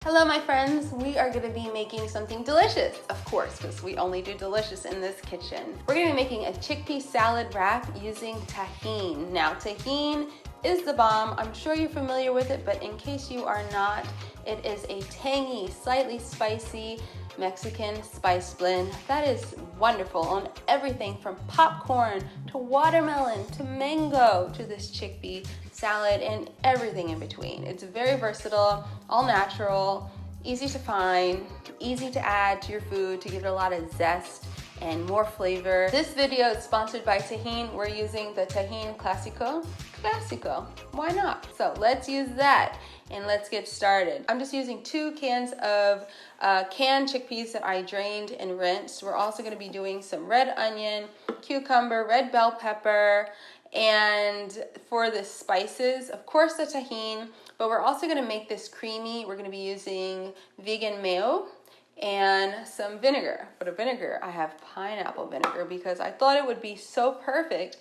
Hello my friends, we are going to be making something delicious, of course, because we only do delicious in this kitchen. We're going to be making a chickpea salad wrap using Tajín. Now Tajín is the bomb. I'm sure you're familiar with it, but in case you are not, it is a tangy, slightly spicy Mexican spice blend that is wonderful on everything from popcorn to watermelon to mango to this chickpea salad and everything in between. It's very versatile, all natural, easy to find, easy to add to your food to give it a lot of zest and more flavor. This video is sponsored by Tajín. We're using the Tajín Clásico. Why not? So let's use that and let's get started. I'm just using 2 cans of canned chickpeas that I drained and rinsed. We're also going to be doing some red onion, cucumber, red bell pepper, and for the spices, of course the Tajín, but we're also going to make this creamy. We're going to be using vegan mayo and some vinegar. For the vinegar, I have pineapple vinegar because I thought it would be so perfect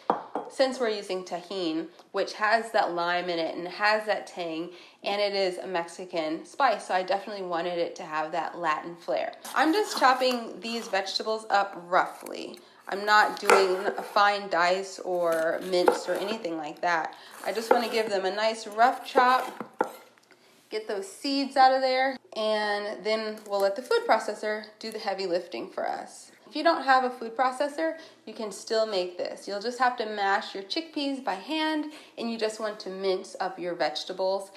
since we're using Tajín, which has that lime in it and has that tang, and it is a Mexican spice, so I definitely wanted it to have that Latin flair. I'm just chopping these vegetables up roughly. I'm not doing a fine dice or mince or anything like that. I just want to give them a nice rough chop, get those seeds out of there, and then we'll let the food processor do the heavy lifting for us. If you don't have a food processor, you can still make this. You'll just have to mash your chickpeas by hand, and you just want to mince up your vegetables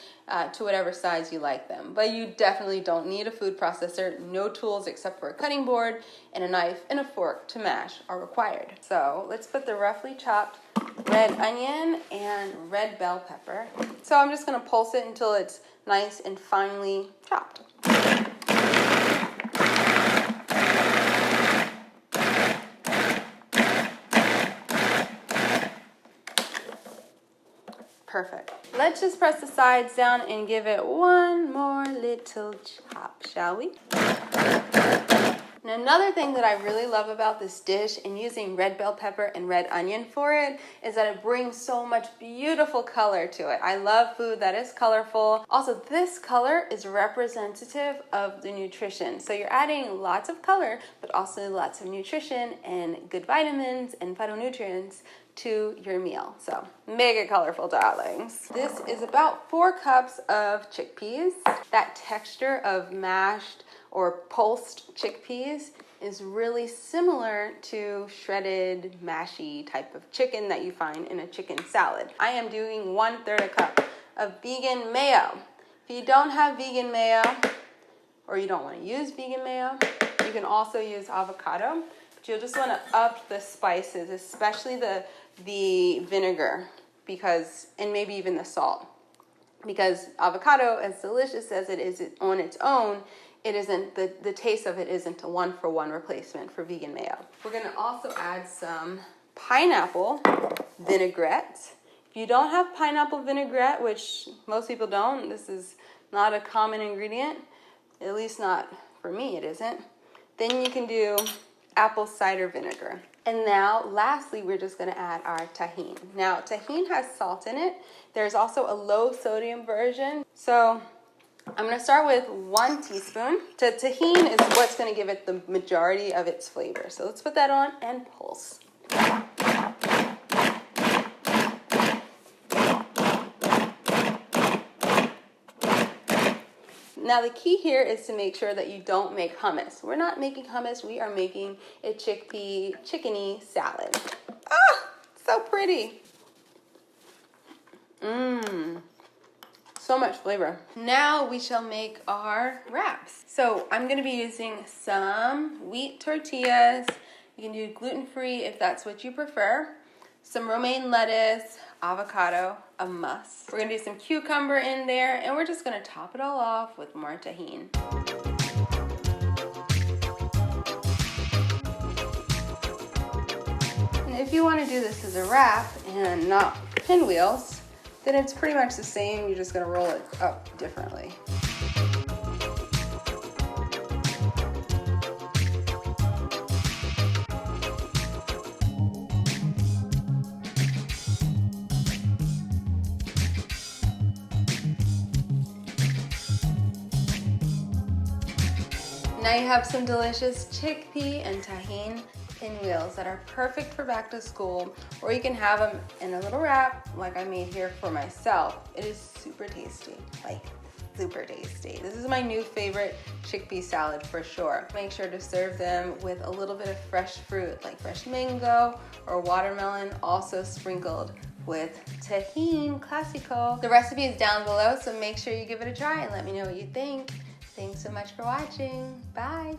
to whatever size you like them. But you definitely don't need a food processor. No tools except for a cutting board and a knife and a fork to mash are required. So let's put the roughly chopped red onion and red bell pepper. So I'm just gonna pulse it until it's nice and finely chopped. Perfect. Let's just press the sides down and give it one more little chop, shall we? And another thing that I really love about this dish and using red bell pepper and red onion for it is that it brings so much beautiful color to it. I love food that is colorful. Also, this color is representative of the nutrition. So you're adding lots of color, but also lots of nutrition and good vitamins and phytonutrients to your meal. So make it colorful, darlings. This is about 4 cups of chickpeas. That texture of mashed or pulsed chickpeas is really similar to shredded, mashy type of chicken that you find in a chicken salad. I am doing 1/3 a cup of vegan mayo. If you don't have vegan mayo, or you don't want to use vegan mayo, you can also use avocado, but you'll just want to up the spices, especially the vinegar, because, and maybe even the salt, because avocado, as delicious as it is on its own, it isn't, the taste of it isn't a 1-for-1 replacement for vegan mayo. We're gonna also add some pineapple vinaigrette. If you don't have pineapple vinaigrette, which most people don't, this is not a common ingredient, at least not for me it isn't, then you can do apple cider vinegar. And now, lastly, we're just gonna add our Tajín. Now, Tajín has salt in it. There's also a low sodium version. So I'm gonna start with 1 teaspoon. The Tajín is what's gonna give it the majority of its flavor. So let's put that on and pulse. Now the key here is to make sure that you don't make hummus. We're not making hummus, we are making a chickpea chickeny salad. Ah, so pretty. So much flavor. Now we shall make our wraps. So I'm gonna be using some wheat tortillas. You can do gluten-free if that's what you prefer. Some romaine lettuce, avocado, a must. We're gonna do some cucumber in there, and we're just gonna top it all off with more Tajín. And if you wanna do this as a wrap and not pinwheels, then it's pretty much the same, you're just gonna roll it up differently. Now you have some delicious chickpea and tahine pinwheels that are perfect for back to school, or you can have them in a little wrap like I made here for myself. It is super tasty, like super tasty. This is my new favorite chickpea salad for sure. Make sure to serve them with a little bit of fresh fruit like fresh mango or watermelon, also sprinkled with Tajín Clásico. The recipe is down below, so make sure you give it a try and let me know what you think. Thanks so much for watching. Bye.